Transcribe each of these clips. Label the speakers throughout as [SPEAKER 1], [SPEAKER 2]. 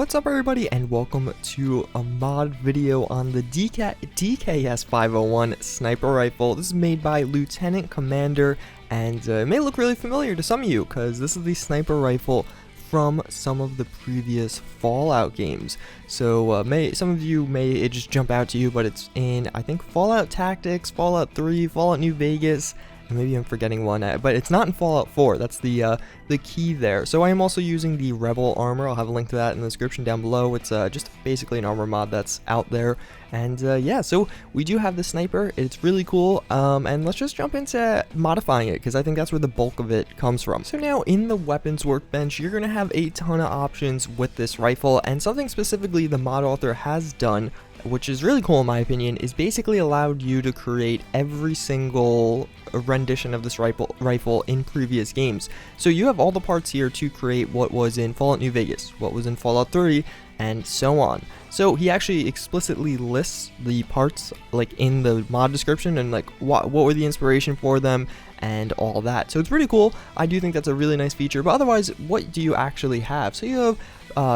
[SPEAKER 1] What's up everybody, and welcome to a mod video on the DKS-501 Sniper Rifle. This is made by Lieutenant Commander, and it may look really familiar to some of you because this is the sniper rifle from some of the previous Fallout games. So some of you may just jump out to you, but it's in, I think, Fallout Tactics, Fallout 3, Fallout New Vegas, and maybe I'm forgetting one, but it's not in Fallout 4. That's the key there. So I am also using the Rebel armor. I'll have a link to that in the description down below. It's just basically an armor mod that's out there. And yeah, so we do have the sniper. It's really cool. And let's just jump into modifying it, because I think that's where the bulk of it comes from. So now in the weapons workbench, you're going to have a ton of options with this rifle, and something specifically the mod author has done, which is really cool in my opinion, is basically allowed you to create every single rendition of this rifle in previous games. So you have all the parts here to create what was in Fallout New Vegas, what was in Fallout 3, and so on. So he actually explicitly lists the parts like in the mod description and like what were the inspiration for them and all that. So it's pretty cool. I do think that's a really nice feature, but otherwise, what do you actually have? So you have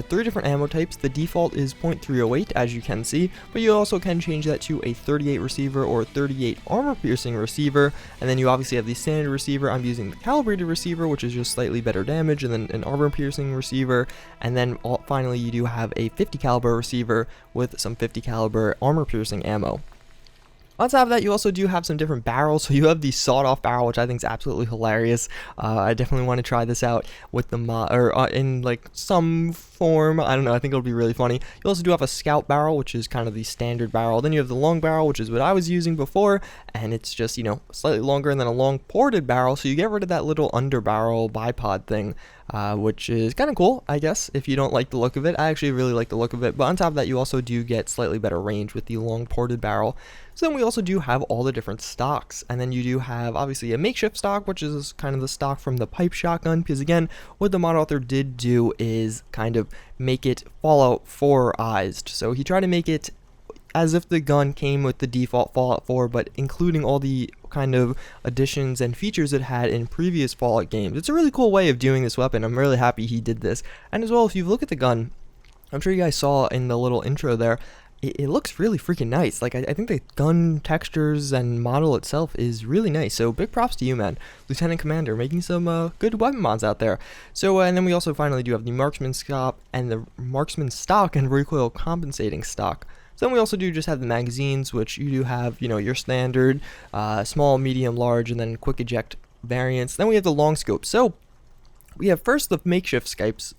[SPEAKER 1] 3 different ammo types. The default is .308, as you can see, but you also can change that to a 38 receiver or 38 armor piercing receiver, and then you obviously have the standard receiver. I'm using the calibrated receiver, which is just slightly better damage, and then an armor piercing receiver, and then finally you do have a 50 caliber receiver with some 50 caliber armor piercing ammo. On top of that, you also do have some different barrels. So you have the sawed-off barrel, which I think is absolutely hilarious. I definitely want to try this out with the mod, or in like some form. I don't know. I think it'll be really funny. You also do have a scout barrel, which is kind of the standard barrel. Then you have the long barrel, which is what I was using before, and it's just, you know, slightly longer, and then a long ported barrel. So you get rid of that little under barrel bipod thing, which is kind of cool, I guess, if you don't like the look of it. I actually really like the look of it, but on top of that, you also do get slightly better range with the long ported barrel. So then we also do have all the different stocks, and then you do have obviously a makeshift stock, which is kind of the stock from the pipe shotgun, because again, what the mod author did do is kind of make it Fallout 4-ized. So he tried to make it as if the gun came with the default Fallout 4, but including all the kind of additions and features it had in previous Fallout games. It's a really cool way of doing this weapon. I'm really happy he did this. And as well, if you look at the gun, I'm sure you guys saw in the little intro there, it looks really freaking nice. Like, I think the gun textures and model itself is really nice. So big props to you, man. Lieutenant Commander, making some good weapon mods out there. So, and then we also finally do have the marksman stock and the marksman stock and recoil compensating stock. So then we also do just have the magazines, which you do have, you know, your standard small, medium, large, and then quick eject variants. Then we have the long scope. So we have first the makeshift scopes.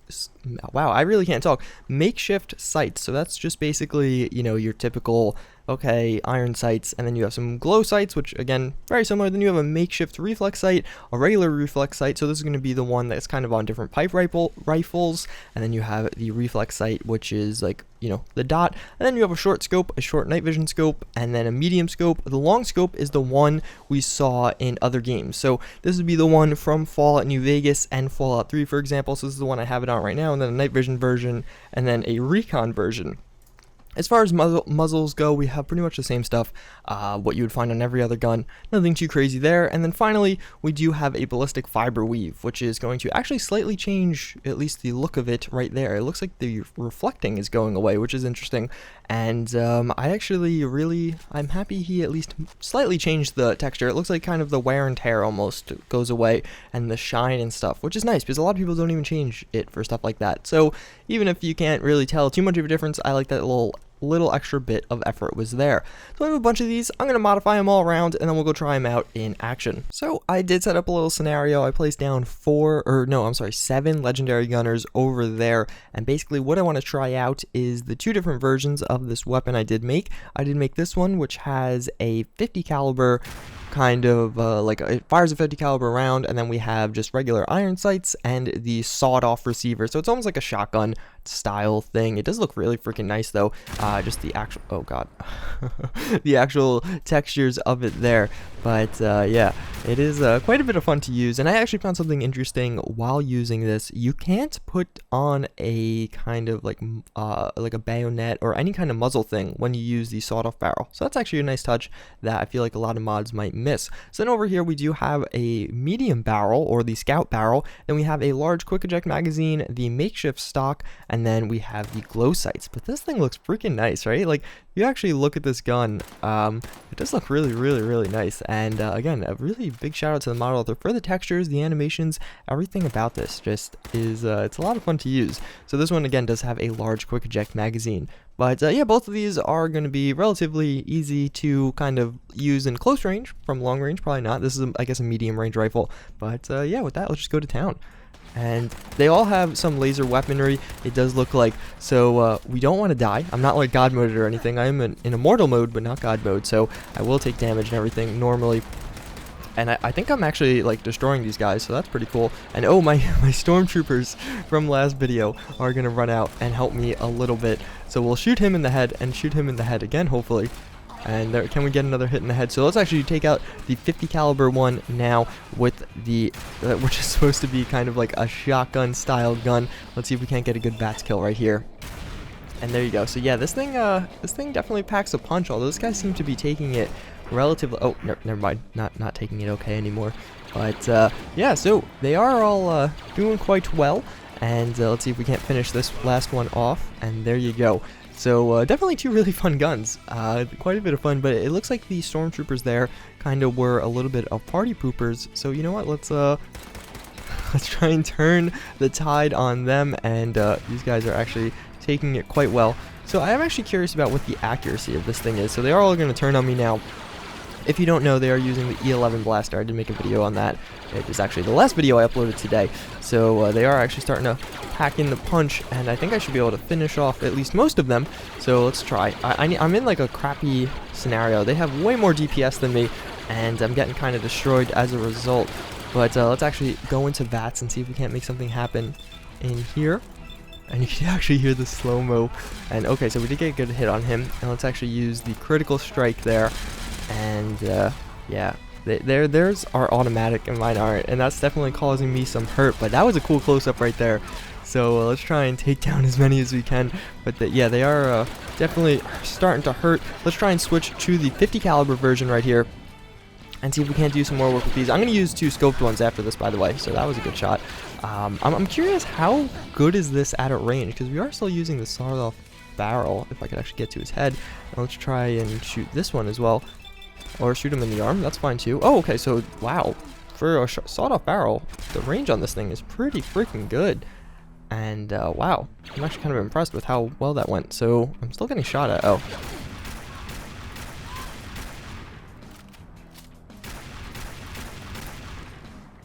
[SPEAKER 1] Wow, I really can't talk. Makeshift sights. So that's just basically, you know, your typical, okay, iron sights, and then you have some glow sights, which again, very similar. Then you have a makeshift reflex sight, a regular reflex sight. So this is going to be the one that's kind of on different pipe rifles, and then you have the reflex sight, which is like, you know, the dot, and then you have a short scope, a short night vision scope, and then a medium scope. The long scope is the one we saw in other games. So this would be the one from Fallout New Vegas and Fallout 3, for example. So this is the one I have it on right now, and then a night vision version, and then a recon version. As far as muzzles go, we have pretty much the same stuff, what you would find on every other gun. Nothing too crazy there. And then finally, we do have a ballistic fiber weave, which is going to actually slightly change at least the look of it right there. It looks like the reflecting is going away, which is interesting. And I'm happy he at least slightly changed the texture. It looks like kind of the wear and tear almost goes away, and the shine and stuff, which is nice because a lot of people don't even change it for stuff like that. So even if you can't really tell too much of a difference, I like that little extra bit of effort was there. So I have a bunch of these. I'm going to modify them all around, and then we'll go try them out in action. So I did set up a little scenario. I placed down 7 legendary gunners over there, and basically what I want to try out is the 2 different versions of this weapon I did make. I did make this one, which has a 50 caliber kind of like it fires a 50 caliber round, and then we have just regular iron sights and the sawed-off receiver. So it's almost like a shotgun style thing. It does look really freaking nice though. Just the actual, oh god, the actual textures of it there. But yeah, It is quite a bit of fun to use, and I actually found something interesting while using this. You can't put on a kind of like a bayonet or any kind of muzzle thing when you use the sawed-off barrel. So that's actually a nice touch that I feel like a lot of mods might miss. So then over here we do have a medium barrel, or the scout barrel. Then we have a large quick eject magazine, the makeshift stock, and then we have the glow sights. But this thing looks freaking nice, right? Like, you actually look at this gun, it does look really nice. And again, a really big shout out to the mod author for the textures, the animations, everything about this just is it's a lot of fun to use. So this one again does have a large quick eject magazine. But yeah, both of these are going to be relatively easy to kind of use in close range. From long range, probably not. This is, I guess, a medium range rifle. But yeah, with that, let's just go to town. And they all have some laser weaponry, it does look like, so we don't want to die. I'm not like God moded or anything. I am in immortal mode, but not God mode, so I will take damage and everything normally. And I think I'm actually like destroying these guys, so that's pretty cool. And oh, my stormtroopers from last video are gonna run out and help me a little bit. So we'll shoot him in the head and shoot him in the head again, hopefully. And there, can we get another hit in the head? So let's actually take out the 50 caliber one now with the, which is supposed to be kind of like a shotgun style gun. Let's see if we can't get a good bats kill right here. And there you go. So yeah, this thing definitely packs a punch. Although this guy seems to be taking it relatively. Oh, never mind. Not taking it okay anymore. But yeah, so they are all doing quite well. And let's see if we can't finish this last one off. And there you go. So definitely two really fun guns, quite a bit of fun, but it looks like the stormtroopers there kind of were a little bit of party poopers. So you know what, let's try and turn the tide on them, and these guys are actually taking it quite well. So I am actually curious about what the accuracy of this thing is. So they are all going to turn on me now. If you don't know, they are using the E11 blaster. I did make a video on that. It was actually the last video I uploaded today. So they are actually starting to pack in the punch, and I think I should be able to finish off at least most of them. So let's try. I'm in like a crappy scenario. They have way more DPS than me, and I'm getting kind of destroyed as a result. But let's actually go into VATS and see if we can't make something happen in here. And you can actually hear the slow-mo. And okay, so we did get a good hit on him. And let's actually use the critical strike there. And yeah, theirs are automatic and mine aren't, and that's definitely causing me some hurt. But that was a cool close-up right there. So let's try and take down as many as we can. But yeah, they are definitely starting to hurt. Let's try and switch to the 50 caliber version right here and see if we can't do some more work with these. I'm going to use two scoped ones after this, by the way, so that was a good shot. I'm curious, how good is this at a range, because we are still using the sawed-off barrel. If I could actually get to his head. Now let's try and shoot this one as well. Or shoot him in the arm, that's fine too. Oh, okay, so, wow. For a sawed-off barrel, the range on this thing is pretty freaking good. And, wow. I'm actually kind of impressed with how well that went. So, I'm still getting shot at. Oh.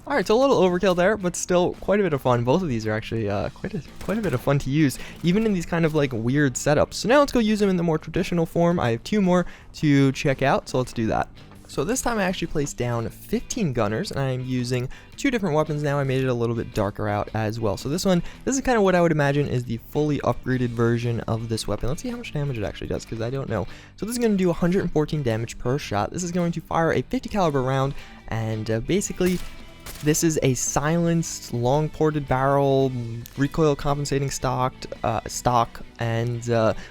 [SPEAKER 1] Alright, so a little overkill there, but still quite a bit of fun. Both of these are actually quite a bit of fun to use, even in these kind of like weird setups. So now let's go use them in the more traditional form. I have two more to check out, so let's do that. So this time I actually placed down 15 gunners, and I'm using two different weapons now. I made it a little bit darker out as well. So this is kind of what I would imagine is the fully upgraded version of this weapon. Let's see how much damage it actually does, because I don't know. So this is going to do 114 damage per shot. This is going to fire a 50 caliber round, and basically this is a silenced, long ported barrel, recoil compensating stock, and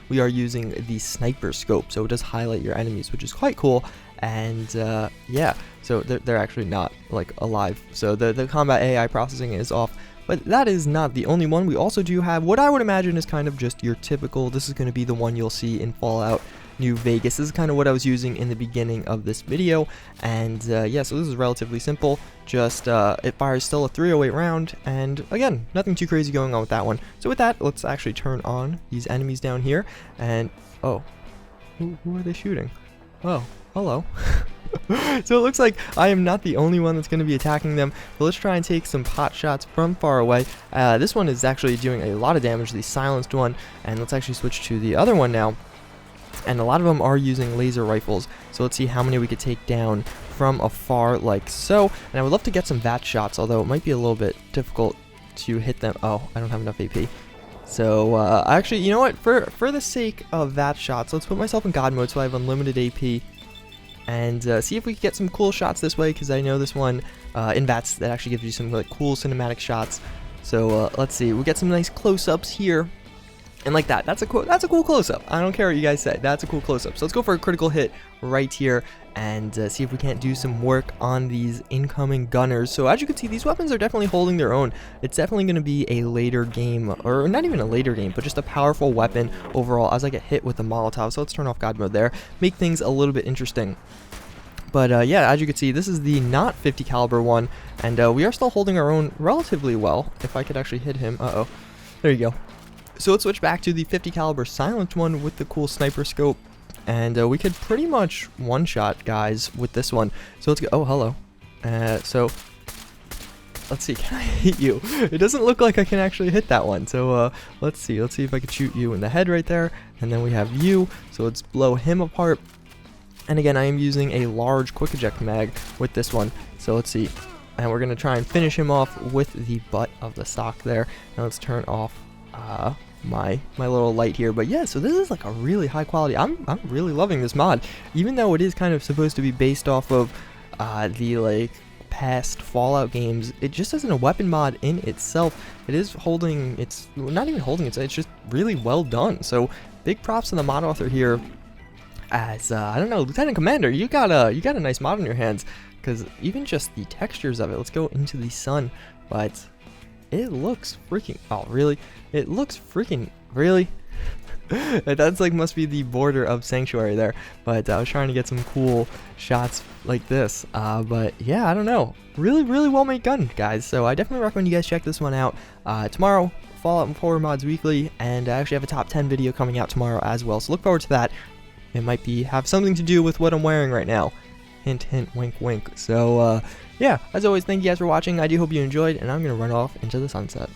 [SPEAKER 1] we are using the sniper scope, so it does highlight your enemies, which is quite cool. And yeah, so they're actually not like alive, so the combat AI processing is off. But that is not the only one. We also do have what I would imagine is kind of just your typical, this is going to be the one you'll see in Fallout New Vegas. This is kind of what I was using in the beginning of this video. And yeah, so this is relatively simple. Just it fires still a 308 round, and again, nothing too crazy going on with that one. So with that, let's actually turn on these enemies down here. And oh, who are they shooting? Oh, hello. So it looks like I am not the only one that's going to be attacking them, but let's try and take some pot shots from far away. This one is actually doing a lot of damage, the silenced one, and let's actually switch to the other one now. And a lot of them are using laser rifles, so let's see how many we could take down from afar like so. And I would love to get some VAT shots, although it might be a little bit difficult to hit them. Oh, I don't have enough AP. So actually, you know what, for the sake of VAT shots, let's put myself in God mode so I have unlimited AP. and see if we can get some cool shots this way, because I know this one in VATS that actually gives you some like cool cinematic shots. So let's see, we get some nice close-ups here, and like that, that's a cool close-up. I don't care what you guys say, that's a cool close-up. So let's go for a critical hit right here and see if we can't do some work on these incoming gunners. So as you can see, these weapons are definitely holding their own. It's definitely going to be a later game, or not even a later game, but just a powerful weapon overall as I get hit with the Molotov. So let's turn off God mode there, make things a little bit interesting. But yeah, as you can see, this is the not 50 caliber one, and we are still holding our own relatively well. If I could actually hit him, there you go. So let's switch back to the 50 caliber silenced one with the cool sniper scope, and we could pretty much one-shot guys with this one. So let's go. Oh, hello. So let's see. Can I hit you? It doesn't look like I can actually hit that one. So let's see. Let's see if I can shoot you in the head right there, and then we have you. So let's blow him apart. And again, I am using a large quick eject mag with this one. So let's see. And we're going to try and finish him off with the butt of the stock there. Now let's turn off my little light here. But yeah, so this is like a really high quality. I'm really loving this mod, even though it is kind of supposed to be based off of the like past Fallout games. It just isn't a weapon mod in itself. It is holding, it's not even holding, it's just really well done. So big props to the mod author here. As I don't know, Lieutenant Commander, you got a nice mod on your hands, because even just the textures of it. Let's go into the sun, but it looks freaking. Oh, really? It looks freaking. Really? That's like must be the border of Sanctuary there. But I was trying to get some cool shots like this. But yeah, I don't know. Really, really well made gun, guys. So I definitely recommend you guys check this one out. Tomorrow, Fallout 4 Mods Weekly, and I actually have a top 10 video coming out tomorrow as well. So look forward to that. It might have something to do with what I'm wearing right now. Hint, hint, wink, wink. So, yeah, as always, thank you guys for watching. I do hope you enjoyed, and I'm going to run off into the sunset.